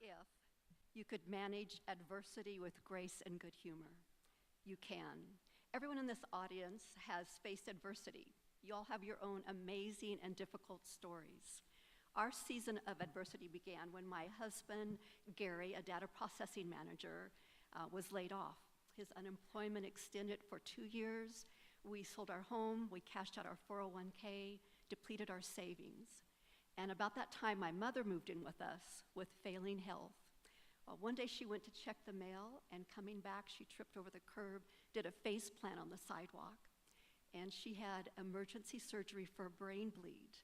if you could manage adversity with grace and good humor? You can. Everyone in this audience has faced adversity. You all have your own amazing and difficult stories. Our season of adversity began when my husband, Gary, a data processing manager, was laid off. His unemployment extended for 2 years. We sold our home, we cashed out our 401k, depleted our savings. And about that time, my mother moved in with us with failing health. One day she went to check the mail, and coming back, she tripped over the curb, did a face plant on the sidewalk, and she had emergency surgery for a brain bleed.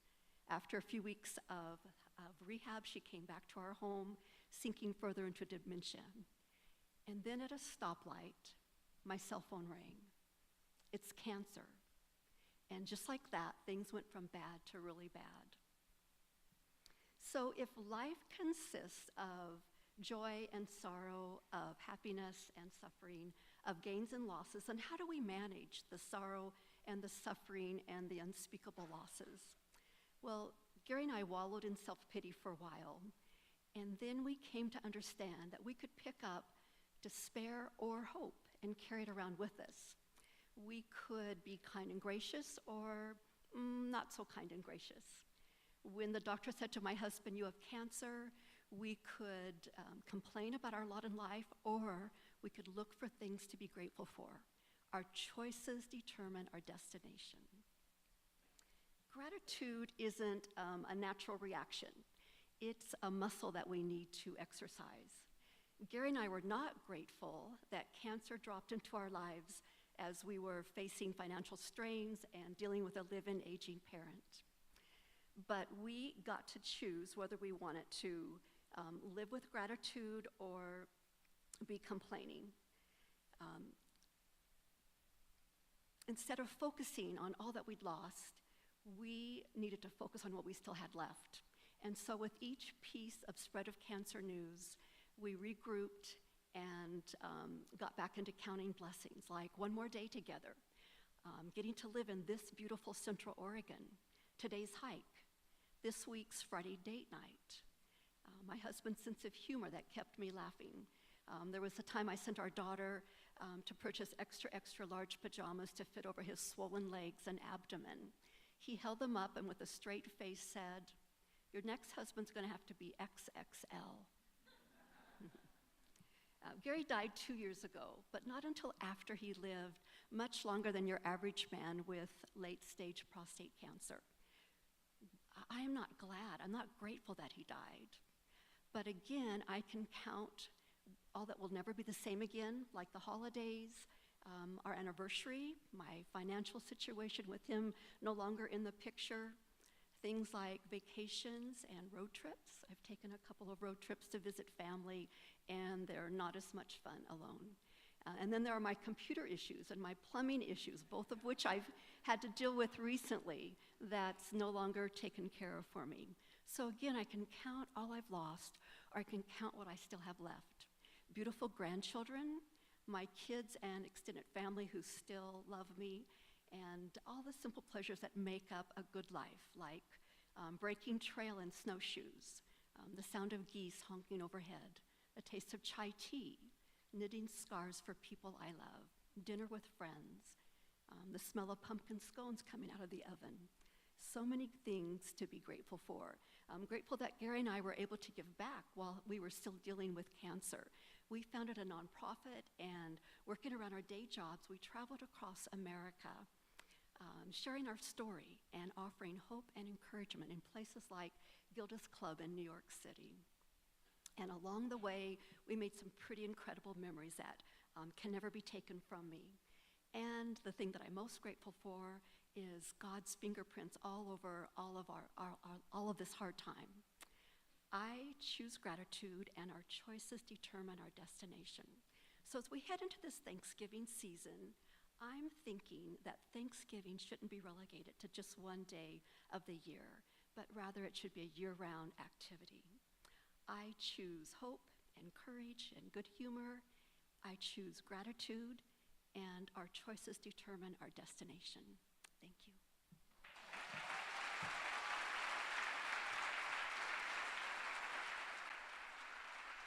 After a few weeks of rehab, she came back to our home, sinking further into dementia. And then at a stoplight, my cell phone rang. It's cancer. And just like that, things went from bad to really bad. So if life consists of joy and sorrow, of happiness and suffering, of gains and losses, then how do we manage the sorrow and the suffering and the unspeakable losses? Well, Gary and I wallowed in self-pity for a while, and then we came to understand that we could pick up despair or hope and carry it around with us. We could be kind and gracious or not so kind and gracious. When the doctor said to my husband, "You have cancer," we could complain about our lot in life, or we could look for things to be grateful for. Our choices determine our destination. Gratitude isn't a natural reaction. It's a muscle that we need to exercise. Gary and I were not grateful that cancer dropped into our lives as we were facing financial strains and dealing with a live-in aging parent. But we got to choose whether we wanted to live with gratitude or be complaining. Instead of focusing on all that we'd lost, we needed to focus on what we still had left. And so with each piece of spread of cancer news, we regrouped and got back into counting blessings, like one more day together, getting to live in this beautiful Central Oregon, today's hike, this week's Friday date night, my husband's sense of humor that kept me laughing. There was a time I sent our daughter to purchase extra large pajamas to fit over his swollen legs and abdomen. He held them up and with a straight face said, "Your next husband's going to have to be XXL." Gary died 2 years ago, but not until after he lived much longer than your average man with late-stage prostate cancer. I am not glad, I'm not grateful that he died. But again, I can count all that will never be the same again, like the holidays, our anniversary, my financial situation with him no longer in the picture, things like vacations and road trips. I've taken a couple of road trips to visit family, and they're not as much fun alone. And then there are my computer issues and my plumbing issues, both of which I've had to deal with recently that's no longer taken care of for me. So again, I can count all I've lost, or I can count what I still have left. Beautiful grandchildren, my kids and extended family who still love me, and all the simple pleasures that make up a good life, like breaking trail in snowshoes, the sound of geese honking overhead, a taste of chai tea, knitting scarves for people I love, dinner with friends, the smell of pumpkin scones coming out of the oven. So many things to be grateful for. I'm grateful that Gary and I were able to give back while we were still dealing with cancer. We founded a nonprofit, and working around our day jobs, we traveled across America, sharing our story and offering hope and encouragement in places like Gilda's Club in New York City. And along the way, we made some pretty incredible memories that can never be taken from me. And the thing that I'm most grateful for is God's fingerprints all over all of this hard time. I choose gratitude, and our choices determine our destination. So as we head into this Thanksgiving season, I'm thinking that Thanksgiving shouldn't be relegated to just one day of the year, but rather it should be a year-round activity. I choose hope and courage and good humor. I choose gratitude, and our choices determine our destination. Thank you.